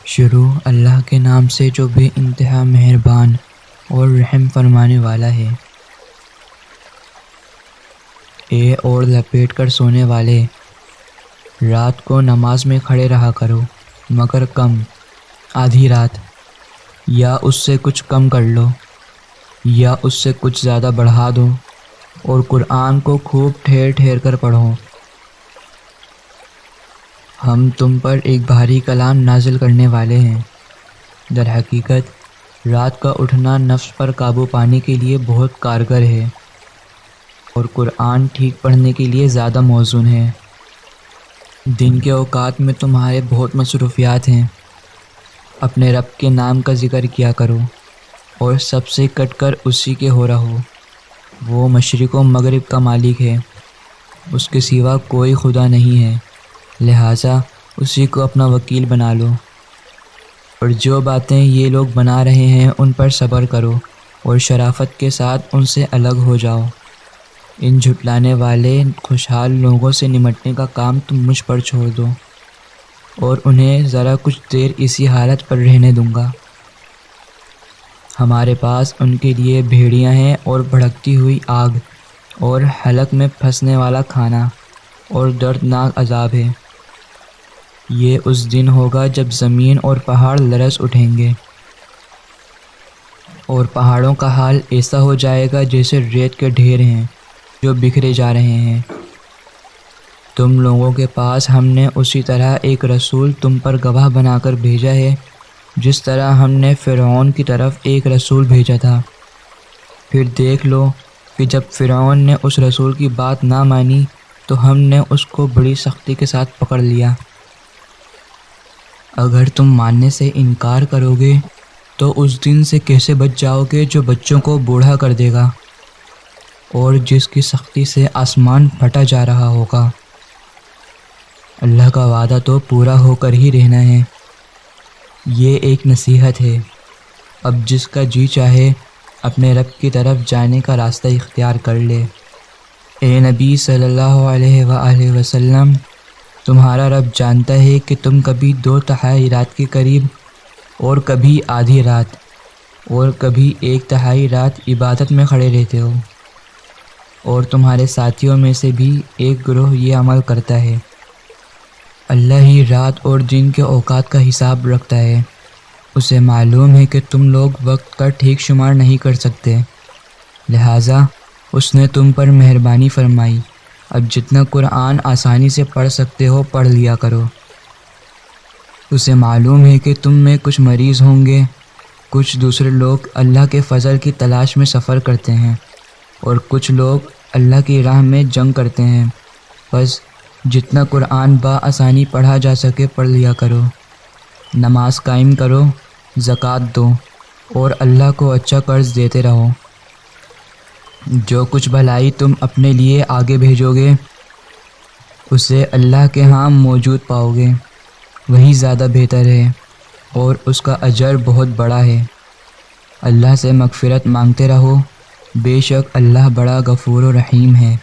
شروع اللہ کے نام سے جو بے انتہا مہربان اور رحم فرمانے والا ہے۔ اے اور لپیٹ کر سونے والے، رات کو نماز میں کھڑے رہا کرو، مگر کم، آدھی رات، یا اس سے کچھ کم کر لو یا اس سے کچھ زیادہ بڑھا دو، اور قرآن کو خوب ٹھہر ٹھہر کر پڑھو۔ ہم تم پر ایک بھاری کلام نازل کرنے والے ہیں۔ در حقیقت رات کا اٹھنا نفس پر قابو پانے کے لیے بہت کارگر ہے، اور قرآن ٹھیک پڑھنے کے لیے زیادہ موزون ہے۔ دن کے اوقات میں تمہارے بہت مصروفیات ہیں، اپنے رب کے نام کا ذکر کیا کرو، اور سب سے کٹ کر اسی کے ہو رہو۔ وہ مشرق و مغرب کا مالک ہے، اس کے سوا کوئی خدا نہیں ہے، لہٰذا اسی کو اپنا وکیل بنا لو۔ اور جو باتیں یہ لوگ بنا رہے ہیں ان پر صبر کرو، اور شرافت کے ساتھ ان سے الگ ہو جاؤ۔ ان جھٹلانے والے خوشحال لوگوں سے نمٹنے کا کام تم مجھ پر چھوڑ دو، اور انہیں ذرا کچھ دیر اسی حالت پر رہنے دوں گا۔ ہمارے پاس ان کے لیے بھیڑیاں ہیں، اور بھڑکتی ہوئی آگ، اور حلق میں پھنسنے والا کھانا، اور دردناک عذاب ہے۔ یہ اس دن ہوگا جب زمین اور پہاڑ لرز اٹھیں گے، اور پہاڑوں کا حال ایسا ہو جائے گا جیسے ریت کے ڈھیر ہیں جو بکھرے جا رہے ہیں۔ تم لوگوں کے پاس ہم نے اسی طرح ایک رسول تم پر گواہ بنا کر بھیجا ہے، جس طرح ہم نے فرعون کی طرف ایک رسول بھیجا تھا۔ پھر دیکھ لو کہ جب فرعون نے اس رسول کی بات نہ مانی تو ہم نے اس کو بڑی سختی کے ساتھ پکڑ لیا۔ اگر تم ماننے سے انکار کرو گے تو اس دن سے کیسے بچ جاؤ گے جو بچوں کو بوڑھا کر دے گا، اور جس کی سختی سے آسمان پھٹا جا رہا ہوگا۔ اللہ کا وعدہ تو پورا ہو کر ہی رہنا ہے۔ یہ ایک نصیحت ہے، اب جس کا جی چاہے اپنے رب کی طرف جانے کا راستہ اختیار کر لے۔ اے نبی صلی اللہ علیہ وآلہ وسلم، تمہارا رب جانتا ہے کہ تم کبھی 2/3 رات کے قریب، اور کبھی آدھی رات، اور کبھی 1/3 رات عبادت میں کھڑے رہتے ہو، اور تمہارے ساتھیوں میں سے بھی ایک گروہ یہ عمل کرتا ہے۔ اللہ ہی رات اور دن کے اوقات کا حساب رکھتا ہے، اسے معلوم ہے کہ تم لوگ وقت کا ٹھیک شمار نہیں کر سکتے، لہٰذا اس نے تم پر مہربانی فرمائی۔ اب جتنا قرآن آسانی سے پڑھ سکتے ہو پڑھ لیا کرو۔ اسے معلوم ہے کہ تم میں کچھ مریض ہوں گے، کچھ دوسرے لوگ اللہ کے فضل کی تلاش میں سفر کرتے ہیں، اور کچھ لوگ اللہ کی راہ میں جنگ کرتے ہیں۔ بس جتنا قرآن بآسانی پڑھا جا سکے پڑھ لیا کرو، نماز قائم کرو، زکوٰۃ دو، اور اللہ کو اچھا قرض دیتے رہو۔ جو کچھ بھلائی تم اپنے لیے آگے بھیجو گے اسے اللہ کے ہاں موجود پاؤ گے، وہی زیادہ بہتر ہے، اور اس کا اجر بہت بڑا ہے۔ اللہ سے مغفرت مانگتے رہو، بے شک اللہ بڑا غفور و رحیم ہے۔